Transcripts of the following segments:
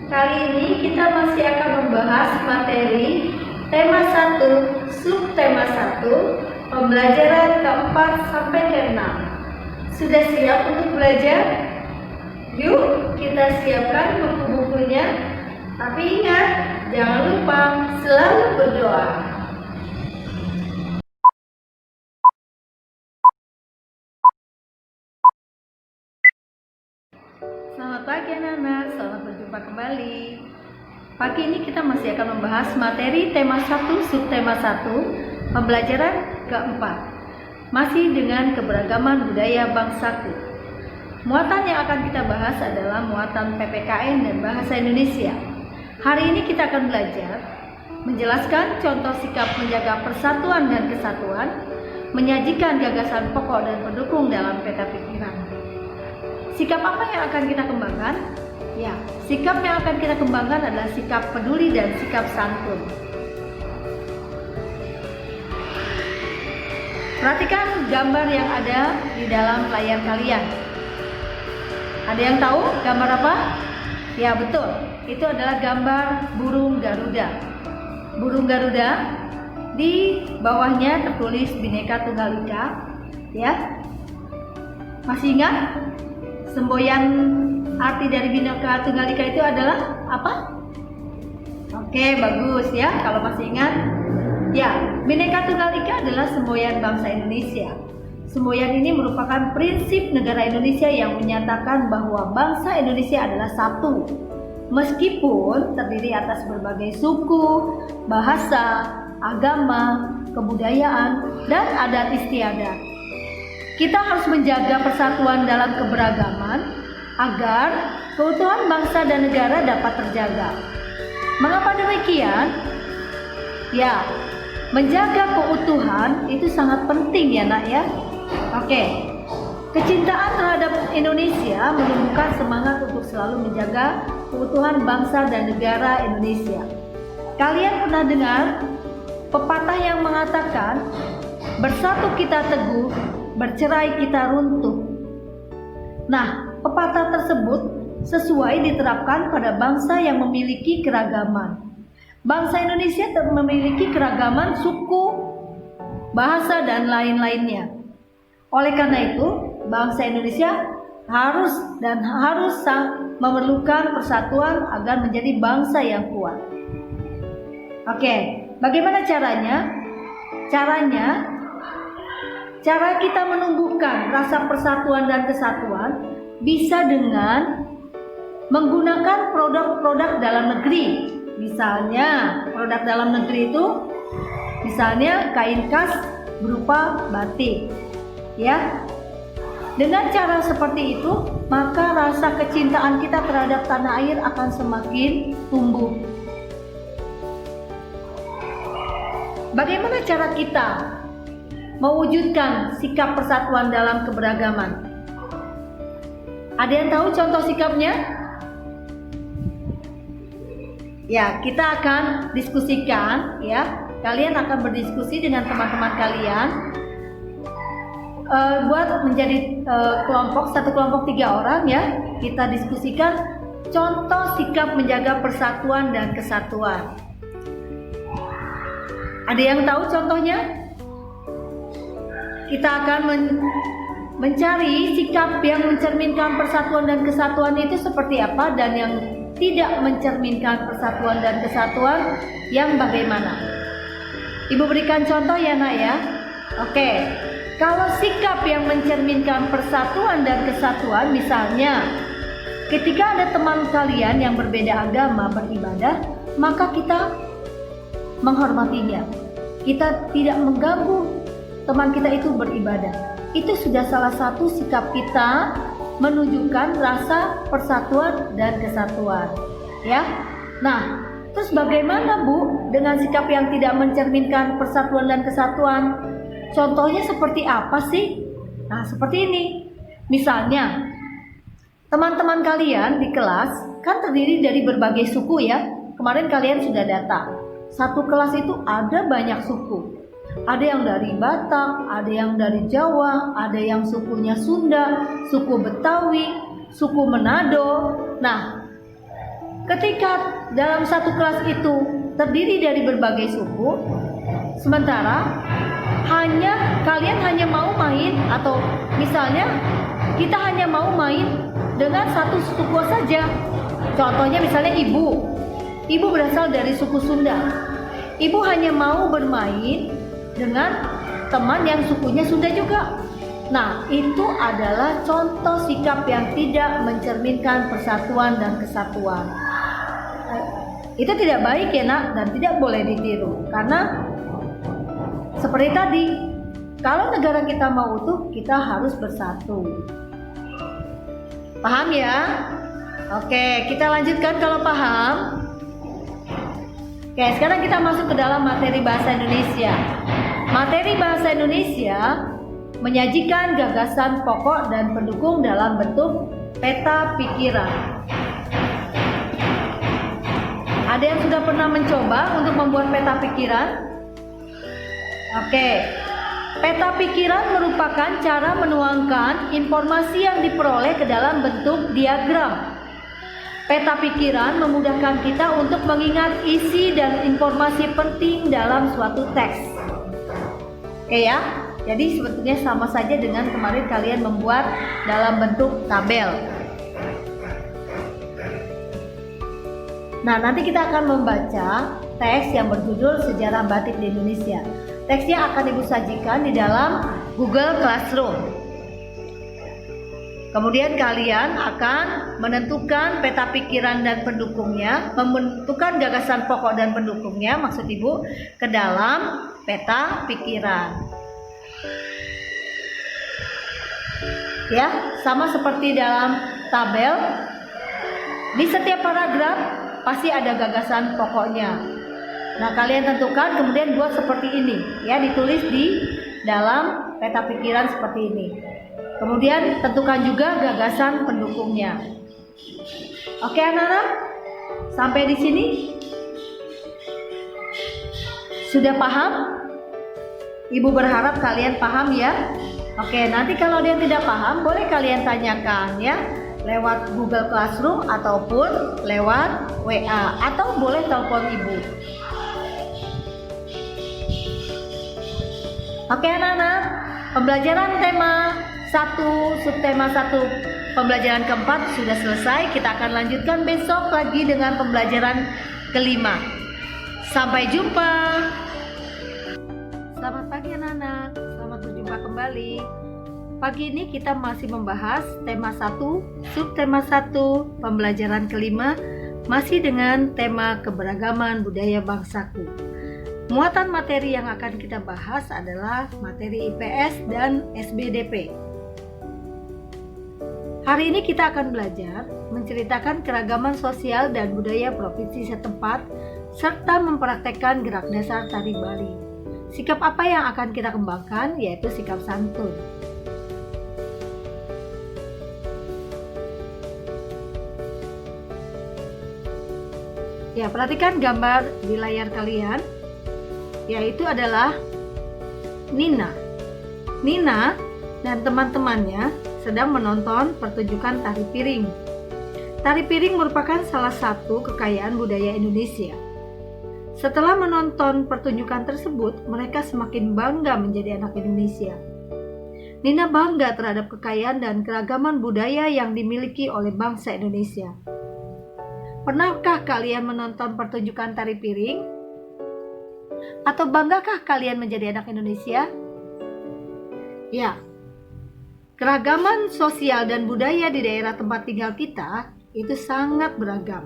Kali ini kita masih akan membahas materi tema 1, subtema 1, pembelajaran ke-4 sampai ke-6. Sudah siap untuk belajar? Yuk kita siapkan buku-bukunya. Tapi ingat, jangan lupa selalu berdoa. Selamat pagi anak-anak, selamat berjumpa kembali. Pagi ini kita masih akan membahas materi tema 1, subtema 1, pembelajaran ke-4. Masih dengan keberagaman budaya bangsaku. Muatan yang akan kita bahas adalah muatan PPKN dan bahasa Indonesia. Hari ini kita akan belajar menjelaskan contoh sikap menjaga persatuan dan kesatuan, menyajikan gagasan pokok dan pendukung dalam peta pikiran. Sikap apa yang akan kita kembangkan? Ya, sikap yang akan kita kembangkan adalah sikap peduli dan sikap santun. Perhatikan gambar yang ada di dalam layar kalian. Ada yang tahu gambar apa? Ya, betul. Itu adalah gambar burung Garuda. Burung Garuda, di bawahnya tertulis Bhinneka Tunggal Ika. Ya, masih ingat? Semboyan arti dari Bhinneka Tunggal Ika itu adalah apa? Oke, bagus ya. Kalau masih ingat, ya, Bhinneka Tunggal Ika adalah semboyan bangsa Indonesia. Semboyan ini merupakan prinsip negara Indonesia yang menyatakan bahwa bangsa Indonesia adalah satu, meskipun terdiri atas berbagai suku, bahasa, agama, kebudayaan, dan adat istiadat. Kita harus menjaga persatuan dalam keberagaman agar keutuhan bangsa dan negara dapat terjaga. Mengapa demikian? Ya, menjaga keutuhan itu sangat penting ya nak ya. Oke, kecintaan terhadap Indonesia menumbuhkan semangat untuk selalu menjaga keutuhan bangsa dan negara Indonesia. Kalian pernah dengar pepatah yang mengatakan, bersatu kita teguh, bercerai kita runtuh. Nah, pepatah tersebut sesuai diterapkan pada bangsa yang memiliki keragaman. Bangsa Indonesia memiliki keragaman suku, bahasa, dan lain-lainnya. Oleh karena itu, bangsa Indonesia harus memerlukan persatuan agar menjadi bangsa yang kuat. Oke, bagaimana caranya? Cara kita menumbuhkan rasa persatuan dan kesatuan bisa dengan menggunakan produk-produk dalam negeri. Misalnya, produk dalam negeri itu misalnya kain khas berupa batik. Ya. Dengan cara seperti itu, maka rasa kecintaan kita terhadap tanah air akan semakin tumbuh. Bagaimana cara kita mewujudkan sikap persatuan dalam keberagaman? Ada yang tahu contoh sikapnya? Ya, kita akan diskusikan ya. Kalian akan berdiskusi dengan teman-teman kalian buat menjadi satu kelompok 3 orang ya. Kita diskusikan contoh sikap menjaga persatuan dan kesatuan. Ada yang tahu contohnya? Kita akan mencari sikap yang mencerminkan persatuan dan kesatuan itu seperti apa, dan yang tidak mencerminkan persatuan dan kesatuan yang bagaimana. Ibu berikan contoh ya nak ya. Oke, kalau sikap yang mencerminkan persatuan dan kesatuan, misalnya ketika ada teman kalian yang berbeda agama beribadah, maka kita menghormatinya. Kita tidak mengganggu teman kita itu beribadah. Itu sudah salah satu sikap kita menunjukkan rasa persatuan dan kesatuan. Ya. Nah, terus bagaimana Bu dengan sikap yang tidak mencerminkan persatuan dan kesatuan? Contohnya seperti apa sih? Nah, seperti ini. Misalnya, teman-teman kalian di kelas kan terdiri dari berbagai suku ya. Kemarin kalian sudah datang. Satu kelas itu ada banyak suku. Ada yang dari Batak, ada yang dari Jawa, ada yang sukunya Sunda, suku Betawi, suku Manado. Nah, Ketika dalam satu kelas itu terdiri dari berbagai suku, sementara kalian hanya mau main, atau misalnya kita hanya mau main dengan satu suku saja. Contohnya misalnya ibu berasal dari suku Sunda. Ibu hanya mau bermain dengan teman yang sukunya Sunda juga. Nah, itu adalah contoh sikap yang tidak mencerminkan persatuan dan kesatuan. Itu tidak baik ya nak, dan tidak boleh ditiru. Karena seperti tadi, kalau negara kita mau utuh, kita harus bersatu. Paham ya? Oke, kita lanjutkan kalau paham. Oke, sekarang kita masuk ke dalam materi bahasa Indonesia. Materi bahasa Indonesia menyajikan gagasan pokok dan pendukung dalam bentuk peta pikiran. Ada yang sudah pernah mencoba untuk membuat peta pikiran? Oke. Peta pikiran merupakan cara menuangkan informasi yang diperoleh ke dalam bentuk diagram. Peta pikiran memudahkan kita untuk mengingat isi dan informasi penting dalam suatu teks. Oke ya, jadi sebetulnya sama saja dengan kemarin kalian membuat dalam bentuk tabel. Nah, nanti kita akan membaca teks yang berjudul Sejarah Batik di Indonesia. Teksnya akan Ibu sajikan di dalam Google Classroom. Kemudian kalian akan menentukan peta pikiran dan pendukungnya, menentukan gagasan pokok dan pendukungnya, maksud Ibu, ke dalam peta pikiran. Ya, sama seperti dalam tabel, di setiap paragraf pasti ada gagasan pokoknya. Nah, kalian tentukan kemudian buat seperti ini, ya, ditulis di dalam peta pikiran seperti ini. Kemudian tentukan juga gagasan pendukungnya. Oke anak-anak, sampai di sini sudah paham? Ibu berharap kalian paham ya. Oke, nanti kalau ada yang tidak paham boleh kalian tanyakan ya, lewat Google Classroom ataupun lewat WA, atau boleh telepon Ibu. Oke anak-anak, pembelajaran tema 1, subtema 1, pembelajaran keempat sudah selesai. Kita akan lanjutkan besok lagi dengan pembelajaran kelima. Sampai jumpa. Selamat pagi anak-anak, selamat berjumpa kembali. Pagi ini kita masih membahas tema 1, subtema 1, pembelajaran kelima, masih dengan tema keberagaman budaya bangsaku. Muatan materi yang akan kita bahas adalah materi IPS dan SBDP. Hari ini kita akan belajar menceritakan keragaman sosial dan budaya provinsi setempat serta mempraktekkan gerak dasar tari Bali. Sikap apa yang akan kita kembangkan, yaitu sikap santun. Ya, perhatikan gambar di layar kalian, yaitu adalah Nina. Nina dan teman-temannya sedang menonton pertunjukan tari piring. Tari piring merupakan salah satu kekayaan budaya Indonesia. Setelah menonton pertunjukan tersebut, mereka semakin bangga menjadi anak Indonesia. Nina bangga terhadap kekayaan dan keragaman budaya yang dimiliki oleh bangsa Indonesia. Pernahkah kalian menonton pertunjukan tari piring? Atau banggakah kalian menjadi anak Indonesia? Ya, keragaman sosial dan budaya di daerah tempat tinggal kita itu sangat beragam.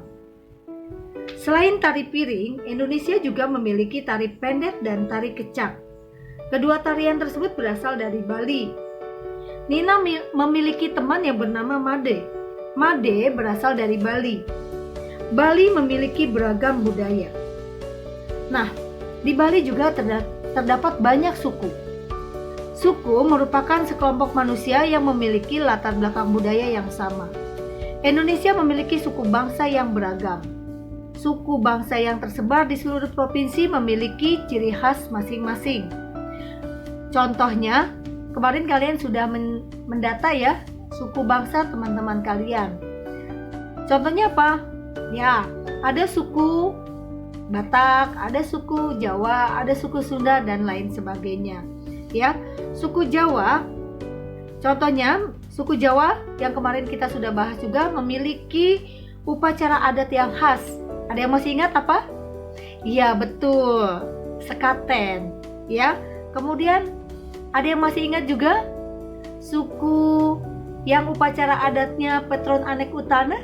Selain tari piring, Indonesia juga memiliki tari pendet dan tari kecak. Kedua tarian tersebut berasal dari Bali. Nina memiliki teman yang bernama Made. Made berasal dari Bali. Bali memiliki beragam budaya. Nah, di Bali juga terdapat banyak suku. Suku merupakan sekelompok manusia yang memiliki latar belakang budaya yang sama. Indonesia memiliki suku bangsa yang beragam. Suku bangsa yang tersebar di seluruh provinsi memiliki ciri khas masing-masing. Contohnya, kemarin kalian sudah mendata ya, suku bangsa teman-teman kalian. Contohnya apa? Ya, ada suku Batak, ada suku Jawa, ada suku Sunda dan lain sebagainya. Ya, suku Jawa, contohnya suku Jawa yang kemarin kita sudah bahas juga memiliki upacara adat yang khas. Ada yang masih ingat apa? Iya, betul, sekaten. Ya, kemudian ada yang masih ingat juga suku yang upacara adatnya Petron Anek Utana?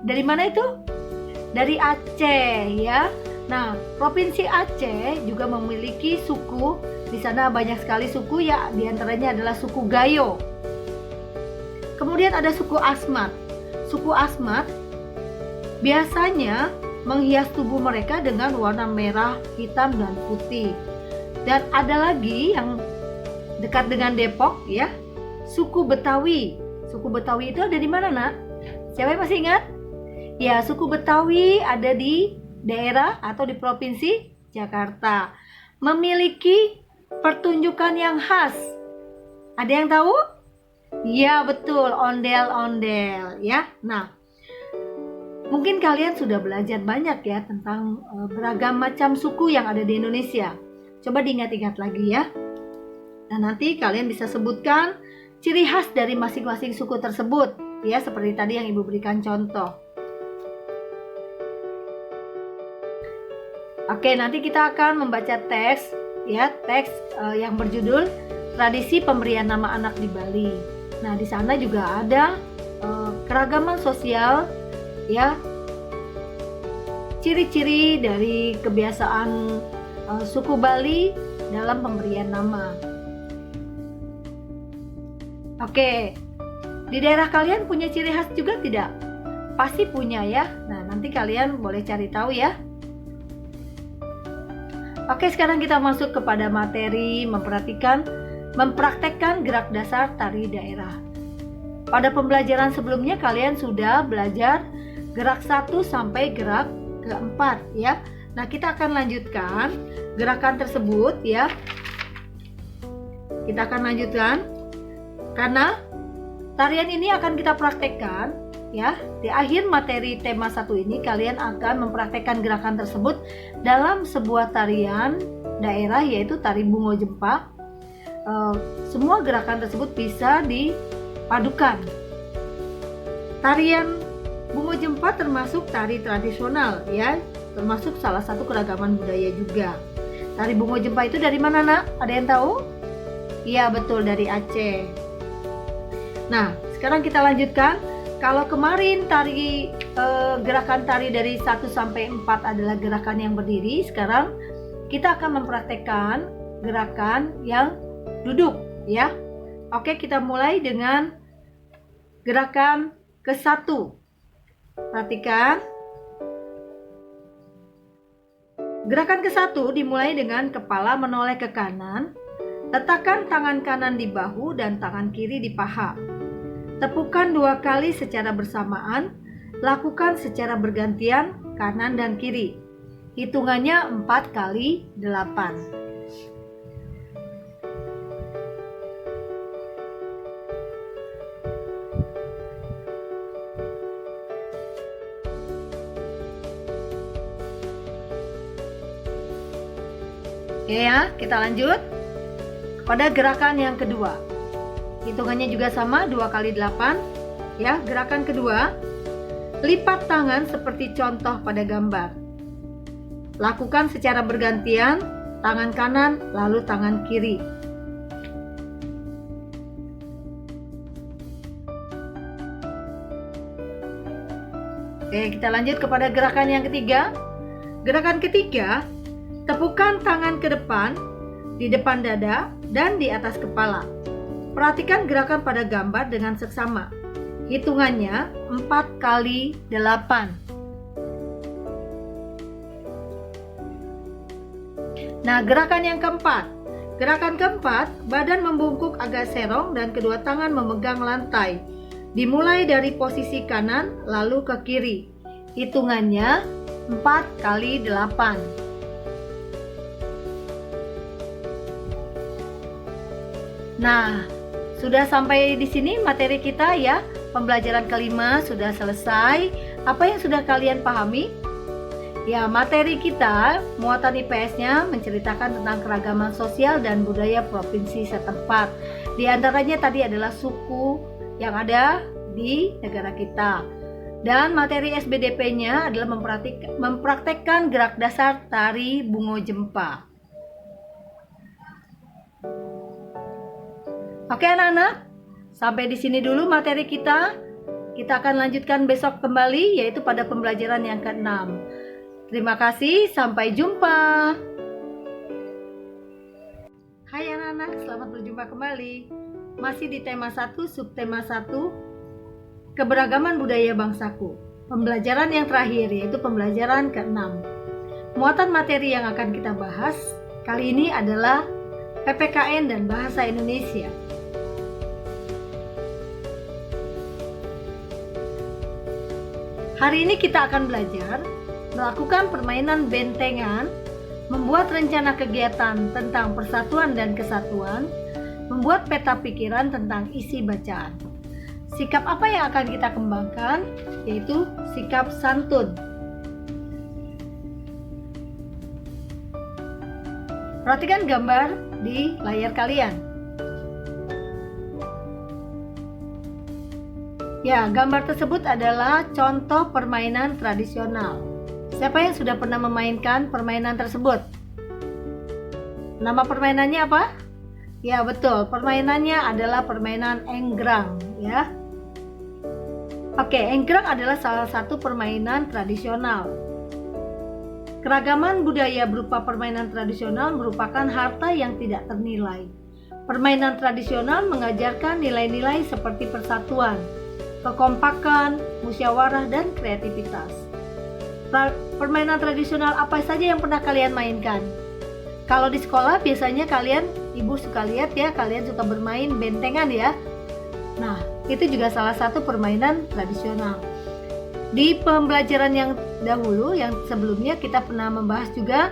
Dari mana itu? Dari Aceh, ya. Nah, Provinsi Aceh juga memiliki suku. Di sana banyak sekali suku, ya, diantaranya adalah suku Gayo. Kemudian ada suku Asmat. Suku Asmat biasanya menghias tubuh mereka dengan warna merah, hitam, dan putih. Dan ada lagi yang dekat dengan Depok, ya, suku Betawi. Suku Betawi itu ada di mana, Nak? Siapa yang masih ingat? Ya, suku Betawi ada di daerah atau di Provinsi Jakarta. Memiliki pertunjukan yang khas. Ada yang tahu? Ya, betul, ondel-ondel, ya. Nah, mungkin kalian sudah belajar banyak ya tentang beragam macam suku yang ada di Indonesia. Coba diingat-ingat lagi ya. Nah, nanti kalian bisa sebutkan ciri khas dari masing-masing suku tersebut, ya, seperti tadi yang Ibu berikan contoh. Oke, nanti kita akan membaca teks, ya, teks yang berjudul Tradisi Pemberian Nama Anak di Bali. Nah, di sana juga ada keragaman sosial, ya, ciri-ciri dari kebiasaan suku Bali dalam pemberian nama. Oke, di daerah kalian punya ciri khas juga tidak? Pasti punya ya. Nah, nanti kalian boleh cari tahu ya. Oke, sekarang kita masuk kepada materi mempraktekkan gerak dasar tari daerah. Pada pembelajaran sebelumnya kalian sudah belajar gerak 1 sampai gerak keempat ya. Nah, kita akan lanjutkan gerakan tersebut ya. Kita akan lanjutkan karena tarian ini akan kita praktekkan ya. Di akhir materi tema 1 ini kalian akan mempraktekkan gerakan tersebut dalam sebuah tarian daerah yaitu tari Bungo Jempa. Semua gerakan tersebut bisa dipadukan. Tarian Bungo Jempa termasuk tari tradisional ya, termasuk salah satu keragaman budaya juga. Tari Bungo Jempa itu dari mana, Nak? Ada yang tahu? Iya, betul, dari Aceh. Nah, sekarang kita lanjutkan. Kalau kemarin gerakan tari dari 1 sampai 4 adalah gerakan yang berdiri, sekarang kita akan mempraktekkan gerakan yang duduk ya. Oke, kita mulai dengan gerakan ke-1. Perhatikan. Gerakan ke-1 dimulai dengan kepala menoleh ke kanan. Letakkan tangan kanan di bahu dan tangan kiri di paha. Tepukan 2 kali secara bersamaan, lakukan secara bergantian kanan dan kiri. Hitungannya 4 kali 8. Oke ya, kita lanjut pada gerakan yang kedua. Hitungannya juga sama, 2 kali 8 ya. Gerakan kedua, lipat tangan seperti contoh pada gambar. Lakukan secara bergantian, tangan kanan lalu tangan kiri. Oke, kita lanjut kepada gerakan yang ketiga. Gerakan ketiga, tepukan tangan ke depan, di depan dada dan di atas kepala. Perhatikan gerakan pada gambar dengan seksama. Hitungannya 4 kali 8. Nah, gerakan yang keempat. Gerakan keempat, badan membungkuk agak serong dan kedua tangan memegang lantai. Dimulai dari posisi kanan lalu ke kiri. Hitungannya 4 kali 8. Nah, sudah sampai di sini materi kita ya. Pembelajaran kelima sudah selesai. Apa yang sudah kalian pahami? Ya, materi kita, muatan IPS-nya menceritakan tentang keragaman sosial dan budaya provinsi setempat. Di antaranya tadi adalah suku yang ada di negara kita. Dan materi SBDP-nya adalah mempraktekkan gerak dasar tari bungo jempa. Oke anak-anak, sampai di sini dulu materi kita. Kita akan lanjutkan besok kembali, yaitu pada pembelajaran yang ke-6. Terima kasih, sampai jumpa. Hai anak-anak, selamat berjumpa kembali. Masih di tema 1, subtema 1, keberagaman budaya bangsaku. Pembelajaran yang terakhir, yaitu pembelajaran ke-6. Muatan materi yang akan kita bahas kali ini adalah PPKN dan Bahasa Indonesia. Hari ini kita akan belajar melakukan permainan bentengan, membuat rencana kegiatan tentang persatuan dan kesatuan, membuat peta pikiran tentang isi bacaan. Sikap apa yang akan kita kembangkan? Yaitu sikap santun. Perhatikan gambar di layar kalian. Ya, gambar tersebut adalah contoh permainan tradisional. Siapa yang sudah pernah memainkan permainan tersebut? Nama permainannya apa? Ya, betul. Permainannya adalah permainan enggrang, ya. Oke, enggrang adalah salah satu permainan tradisional. Keragaman budaya berupa permainan tradisional merupakan harta yang tidak ternilai. Permainan tradisional mengajarkan nilai-nilai seperti persatuan, kekompakan, musyawarah, dan kreativitas. Permainan tradisional apa saja yang pernah kalian mainkan? Kalau di sekolah biasanya ibu suka lihat ya, kalian suka bermain bentengan ya. Nah, itu juga salah satu permainan tradisional. Di pembelajaran yang dahulu, yang sebelumnya kita pernah membahas juga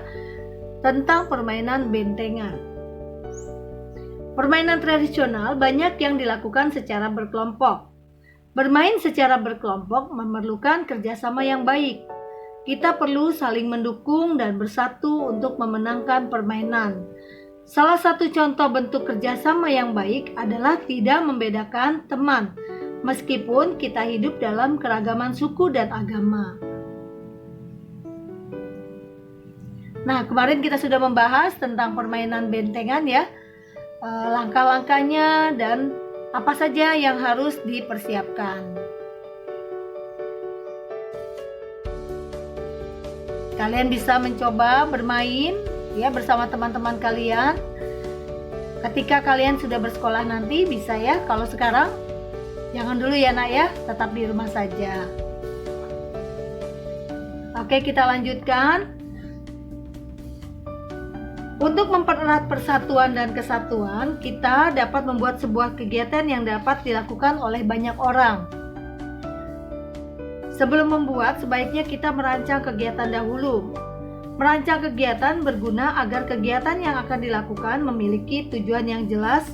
tentang permainan bentengan. Permainan tradisional banyak yang dilakukan secara berkelompok. Bermain secara berkelompok memerlukan kerjasama yang baik. Kita perlu saling mendukung dan bersatu untuk memenangkan permainan. Salah satu contoh bentuk kerjasama yang baik adalah tidak membedakan teman, meskipun kita hidup dalam keragaman suku dan agama. Nah, kemarin kita sudah membahas tentang permainan bentengan ya, langkah-langkahnya dan apa saja yang harus dipersiapkan. Kalian bisa mencoba bermain ya bersama teman-teman kalian. Ketika kalian sudah bersekolah nanti bisa ya. Kalau sekarang jangan dulu ya nak ya, tetap di rumah saja. Oke, kita lanjutkan. Untuk mempererat persatuan dan kesatuan, kita dapat membuat sebuah kegiatan yang dapat dilakukan oleh banyak orang. Sebelum membuat, sebaiknya kita merancang kegiatan dahulu. Merancang kegiatan berguna agar kegiatan yang akan dilakukan memiliki tujuan yang jelas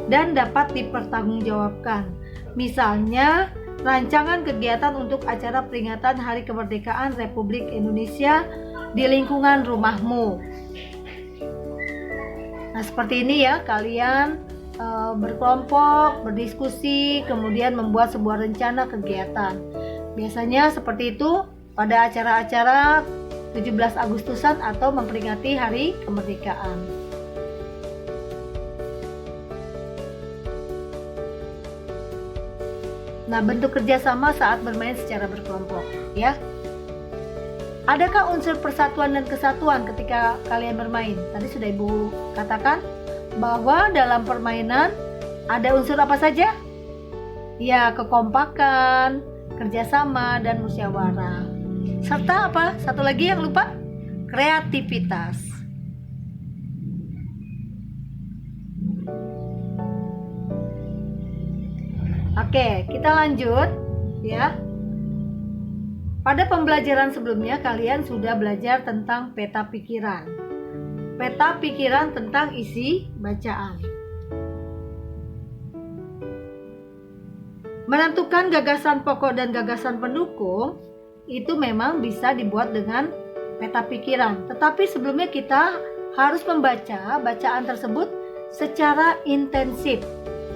dan dapat dipertanggungjawabkan. Misalnya, rancangan kegiatan untuk acara peringatan Hari Kemerdekaan Republik Indonesia di lingkungan rumahmu. Nah, seperti ini ya, kalian berkelompok, berdiskusi, kemudian membuat sebuah rencana kegiatan. Biasanya seperti itu pada acara-acara 17 Agustusan atau memperingati Hari Kemerdekaan. Nah, bentuk kerjasama saat bermain secara berkelompok ya. Adakah unsur persatuan dan kesatuan ketika kalian bermain? Tadi sudah Ibu katakan bahwa dalam permainan ada unsur apa saja? Ya, kekompakan, kerjasama, dan musyawarah. Serta apa? Satu lagi yang lupa? Kreativitas. Oke, kita lanjut ya. Pada pembelajaran sebelumnya kalian sudah belajar tentang peta pikiran. Peta pikiran tentang isi bacaan. Menentukan gagasan pokok dan gagasan pendukung itu memang bisa dibuat dengan peta pikiran. Tetapi sebelumnya kita harus membaca bacaan tersebut secara intensif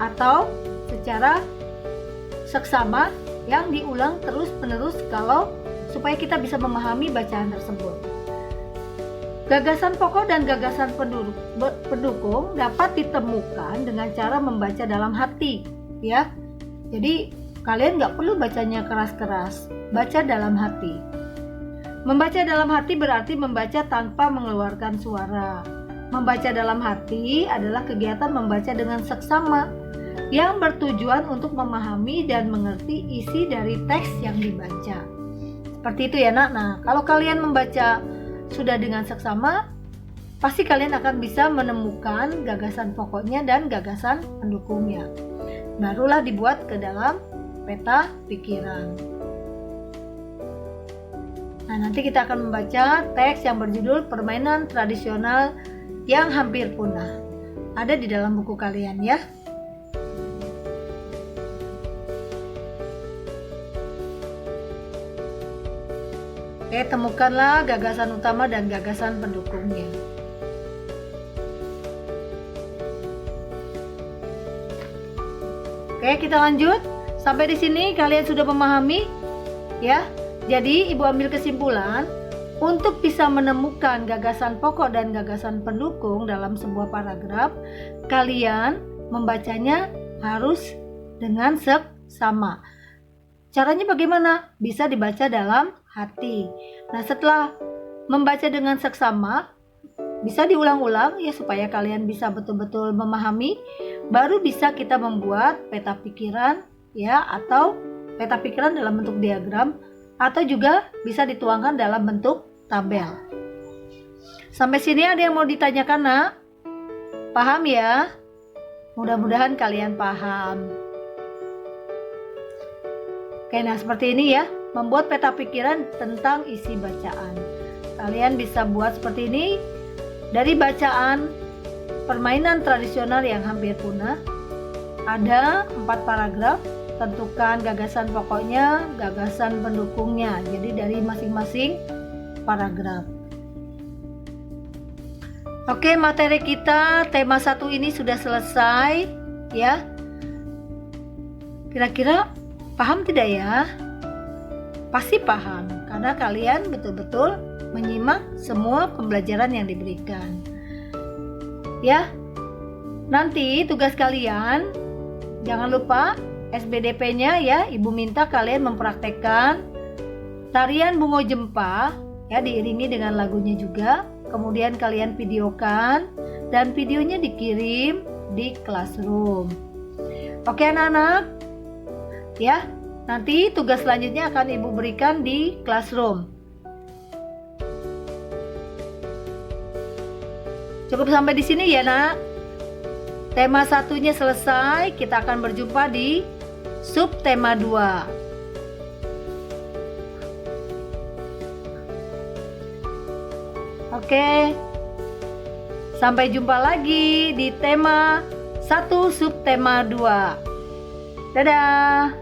atau secara seksama yang diulang terus-menerus supaya kita bisa memahami bacaan tersebut. Gagasan pokok dan gagasan pendukung dapat ditemukan dengan cara membaca dalam hati, ya. Jadi kalian nggak perlu bacanya keras-keras, baca dalam hati. Membaca dalam hati berarti membaca tanpa mengeluarkan suara. Membaca dalam hati adalah kegiatan membaca dengan seksama yang bertujuan untuk memahami dan mengerti isi dari teks yang dibaca. Seperti itu ya nak. Nah, kalau kalian membaca sudah dengan seksama, pasti kalian akan bisa menemukan gagasan pokoknya dan gagasan pendukungnya. Barulah dibuat ke dalam peta pikiran. Nah, nanti kita akan membaca teks yang berjudul Permainan Tradisional yang Hampir Punah. Ada di dalam buku kalian ya. Oke, temukanlah gagasan utama dan gagasan pendukungnya. Oke, kita lanjut. Sampai di sini kalian sudah memahami ya. Jadi ibu ambil kesimpulan, untuk bisa menemukan gagasan pokok dan gagasan pendukung dalam sebuah paragraf, kalian membacanya harus dengan seksama. Caranya bagaimana? Bisa dibaca dalam hati. Nah, setelah membaca dengan seksama, bisa diulang-ulang ya supaya kalian bisa betul-betul memahami. Baru bisa kita membuat peta pikiran ya, atau peta pikiran dalam bentuk diagram, atau juga bisa dituangkan dalam bentuk tabel. Sampai sini ada yang mau ditanyakan nak? Paham ya? Mudah-mudahan kalian paham. Oke, nah seperti ini ya, membuat peta pikiran tentang isi bacaan. Kalian bisa buat seperti ini dari bacaan Permainan Tradisional yang Hampir Punah. Ada 4 paragraf, tentukan gagasan pokoknya, gagasan pendukungnya. Jadi dari masing-masing paragraf. Oke, materi kita tema 1 ini sudah selesai ya. Kira-kira paham tidak ya? Pasti paham karena kalian betul-betul menyimak semua pembelajaran yang diberikan. Ya. Nanti tugas kalian jangan lupa SBDP-nya ya, Ibu minta kalian mempraktekkan tarian Bungo Jempa ya, diiringi dengan lagunya juga. Kemudian kalian videokan dan videonya dikirim di Classroom. Oke anak-anak. Ya, nanti tugas selanjutnya akan Ibu berikan di Classroom. Cukup sampai di sini ya nak. Tema 1-nya selesai, kita akan berjumpa di subtema 2. Oke. Sampai jumpa lagi di tema 1 subtema 2. Dadah.